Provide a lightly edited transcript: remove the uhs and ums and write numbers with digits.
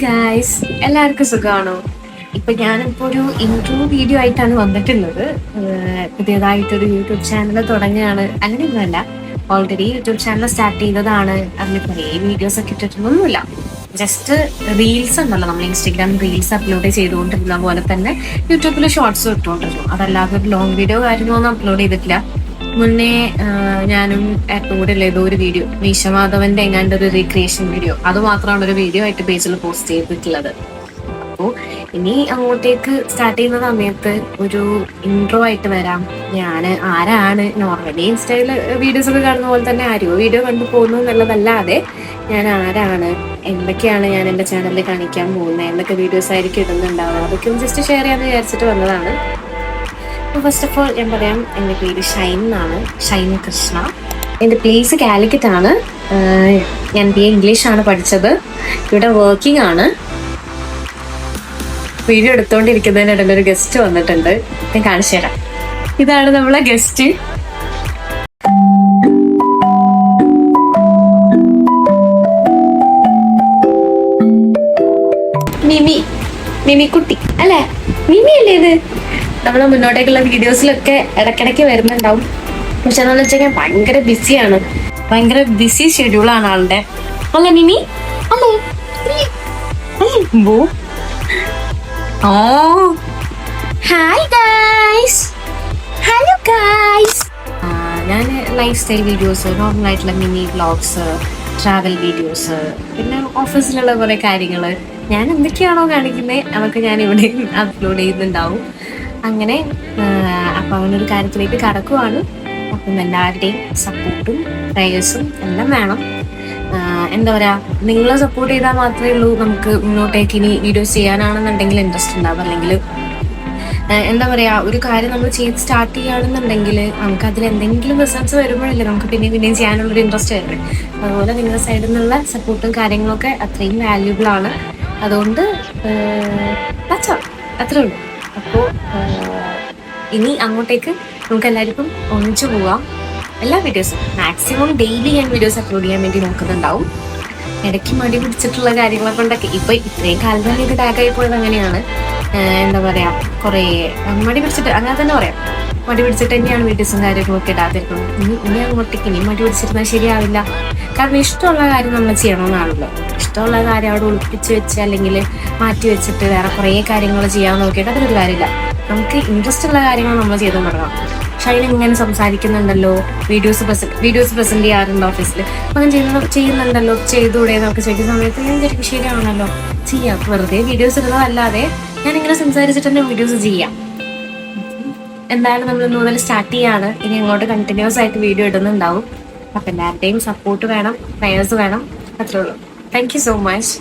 Guys, എല്ലാവർക്കും സുഖമാണോ? ഇപ്പൊ ഞാനിപ്പോ ഒരു ഇൻട്രോ വീഡിയോ ആയിട്ടാണ് വന്നിട്ടുള്ളത്. പുതിയതായിട്ടൊരു യൂട്യൂബ് ചാനൽ തുടങ്ങുകയാണ്. അങ്ങനെയൊന്നുമല്ല, ഓൾറെഡി യൂട്യൂബ് ചാനൽ സ്റ്റാർട്ട് ചെയ്തതാണ്. അതിൽ കുറേ വീഡിയോസ് ഒക്കെ ഇട്ടിട്ടൊന്നുമില്ല. ജസ്റ്റ് റീൽസ് ഉണ്ടല്ലോ, നമ്മൾ ഇൻസ്റ്റഗ്രാം റീൽസ് അപ്ലോഡ് ചെയ്തുകൊണ്ടിരുന്ന പോലെ തന്നെ യൂട്യൂബിൽ ഷോർട്സ് ഇട്ടുകൊണ്ടിരുന്നു. അതല്ലാതെ ഒരു ലോങ് വീഡിയോ കാര്യങ്ങളൊന്നും അപ്ലോഡ് ചെയ്തിട്ടില്ല. മുന്നേ ഞാനും അപ്ലോഡ് ചെയ്ത ഒരു വീഡിയോ മീശമാധവന്റെ എങ്ങാണ്ട് ഒരു റീക്രിയേഷൻ വീഡിയോ, അത് മാത്രമാണ് ഒരു വീഡിയോ ആയിട്ട് പേജിൽ പോസ്റ്റ് ചെയ്തിട്ടുള്ളത്. അപ്പോൾ ഇനി അങ്ങോട്ടേക്ക് സ്റ്റാർട്ട് ചെയ്യുന്ന സമയത്ത് ഒരു ഇൻട്രോ ആയിട്ട് വരാം. ഞാൻ ആരാണ്, നോർമലി ഇൻസ്റ്റയിൽ വീഡിയോസ് ഒക്കെ കാണുന്ന പോലെ തന്നെ ആരോ വീഡിയോ കണ്ടു പോകുന്നു എന്നുള്ളതല്ലാതെ ഞാൻ ആരാണ്, എന്തൊക്കെയാണ് ഞാൻ എൻ്റെ ചാനലിൽ കാണിക്കാൻ പോകുന്നത്, എന്തൊക്കെ വീഡിയോസ് ആയിരിക്കും ഇടുന്നുണ്ടാവുക, അതൊക്കെ ഒന്ന് ജസ്റ്റ് ഷെയർ ചെയ്യാമെന്ന് വിചാരിച്ചിട്ട് വന്നതാണ്. ഫസ്റ്റ് ഓഫ് ഓൾ ഞാൻ പറയാം, എൻ്റെ പേര് ഷൈൻ എന്നാണ്, ഷൈൻ കൃഷ്ണ. എൻ്റെ പ്ലേസ് കാലിക്കറ്റ് ആണ്. ഞാൻ BA ഇംഗ്ലീഷാണ് പഠിച്ചത്. ഇവിടെ വർക്കിംഗ് ആണ്. വീഡിയോ എടുത്തുകൊണ്ടിരിക്കുന്നതിനിടയിൽ ഒരു ഗസ്റ്റ് വന്നിട്ടുണ്ട്, ഞാൻ കാണിച്ചു തരാം. ഇതാണ് നമ്മളെ ഗസ്റ്റ്. മിമിക്കുട്ടി അല്ലേ? മിമി അല്ലേ ഇത്? നമ്മളെ മുന്നോട്ടേക്കുള്ള വീഡിയോസിലൊക്കെ ഇടയ്ക്കിടയ്ക്ക് വരുന്നുണ്ടാവും. പക്ഷെ എന്താണെന്ന് വെച്ച് കഴിഞ്ഞാൽ ഭയങ്കര ബിസിയാണ്, ഭയങ്കര ബിസി ഷെഡ്യൂളാണ് ആളുടെ. അല്ലേ മിമി? അല്ലേ? ഓ ഹായ് ഗൈസ്, ഹലോ ഗൈസ്. ഞാൻ ലൈഫ് സ്റ്റൈൽ വീഡിയോസ്, നോർമൽ ആയിട്ടുള്ള മിനി വ്ളോഗ്സ്, ട്രാവൽ വീഡിയോസ്, പിന്നെ ഓഫീസിലുള്ള കുറേ കാര്യങ്ങൾ, ഞാൻ എന്തൊക്കെയാണോ കാണിക്കുന്നത് അതൊക്കെ ഞാൻ ഇവിടെ അപ്ലോഡ് ചെയ്യുന്നുണ്ടാവും. അങ്ങനെ അപ്പം അവനൊരു കാര്യത്തിലേക്ക് കടക്കുവാണ്. അപ്പം എല്ലാവരുടെയും സപ്പോർട്ടും പ്രേയേഴ്സും എല്ലാം വേണം. എന്താ പറയുക, നിങ്ങളെ സപ്പോർട്ട് ചെയ്താൽ മാത്രമേ ഉള്ളൂ നമുക്ക് മുന്നോട്ടേക്ക് ഇനി വീഡിയോസ് ചെയ്യാനാണെന്നുണ്ടെങ്കിൽ ഇൻട്രസ്റ്റ് ഉണ്ടാവും. അല്ലെങ്കിൽ എന്താ പറയുക, ഒരു കാര്യം നമ്മൾ ചെയ്ത് സ്റ്റാർട്ട് ചെയ്യുകയാണെന്നുണ്ടെങ്കിൽ നമുക്ക് അതിൽ എന്തെങ്കിലും റിസൾട്ട്സ് വരുമ്പോഴല്ലേ നമുക്ക് പിന്നെയും ചെയ്യാനുള്ളൊരു ഇൻട്രസ്റ്റ് വരുന്നത്. അതുപോലെ നിങ്ങളുടെ സൈഡിൽ നിന്നുള്ള സപ്പോർട്ടും കാര്യങ്ങളൊക്കെ അത്രയും വാല്യൂബിൾ ആണ്. അതുകൊണ്ട് അത്രേ ഉള്ളൂ. അപ്പോൾ ഇനി അങ്ങോട്ടേക്ക് നമുക്ക് എല്ലാവർക്കും ഒന്നിച്ചു പോവാം. എല്ലാ വീഡിയോസും മാക്സിമം ഡെയിലി ഞാൻ വീഡിയോസ് അപ്ലോഡ് ചെയ്യാൻ വേണ്ടി നോക്കുന്നുണ്ടാവും. ഇടയ്ക്ക് മടി പിടിച്ചിട്ടുള്ള കാര്യങ്ങളെ കൊണ്ടൊക്കെ ഇപ്പൊ ഇത്രയും കാലം തന്നെ ഇത് ടാഗായി പോയത് അങ്ങനെയാണ്. എന്താ പറയാ, കുറേ മടി പിടിച്ചിട്ട് അങ്ങനെ തന്നെ പറയാം, മടി പിടിച്ചിട്ട് തന്നെയാണ് വീഡിയോസും കാര്യങ്ങളൊക്കെ ഇടാതിരിക്കുന്നത്. ഇനി അങ്ങോട്ടേക്ക് ഇനി മടി പിടിച്ചിരുന്നാൽ ശരിയാവില്ല. കാരണം ഇഷ്ടമുള്ള കാര്യം നമ്മൾ ചെയ്യണമെന്നാണല്ലോ. ഇഷ്ടമുള്ള കാര്യം അവിടെ ഒളിപ്പിച്ച് വെച്ച് അല്ലെങ്കിൽ മാറ്റി വെച്ചിട്ട് വേറെ കുറേ കാര്യങ്ങൾ ചെയ്യാൻ നോക്കിയിട്ട് അതിലൊരു കാര്യമില്ല. നമുക്ക് ഇൻട്രസ്റ്റ് ഉള്ള കാര്യങ്ങൾ നമ്മൾ ചെയ്തു തുടങ്ങാം. ഷൈൻ ഇങ്ങനെ സംസാരിക്കുന്നുണ്ടല്ലോ, വീഡിയോസ് പ്രസന്റ് ചെയ്യാറുണ്ട് ഓഫീസിൽ, അങ്ങനെ ചെയ്യുന്നുണ്ടല്ലോ, ചെയ്തുകൂടെ എന്നൊക്കെ ചോദിക്കുന്ന സമയത്ത് ഞാൻ ശരിക്കും ശരിയാണല്ലോ, ചെയ്യാം. വെറുതെ വീഡിയോസ് ഇടുന്നതല്ലാതെ ഞാനിങ്ങനെ സംസാരിച്ചിട്ട് തന്നെ വീഡിയോസ് ചെയ്യാം. എന്തായാലും നമ്മൾ ഇന്ന് മുതൽ സ്റ്റാർട്ട് ചെയ്യാണ്. ഇനി അങ്ങോട്ട് കണ്ടിന്യൂസ് ആയിട്ട് വീഡിയോ ഇടുന്നുണ്ടാവും. അപ്പം എല്ലാവരുടെയും സപ്പോർട്ട് വേണം, പ്രേയേഴ്സ് വേണം, അത്രേ ഉള്ളൂ. Thank you so much.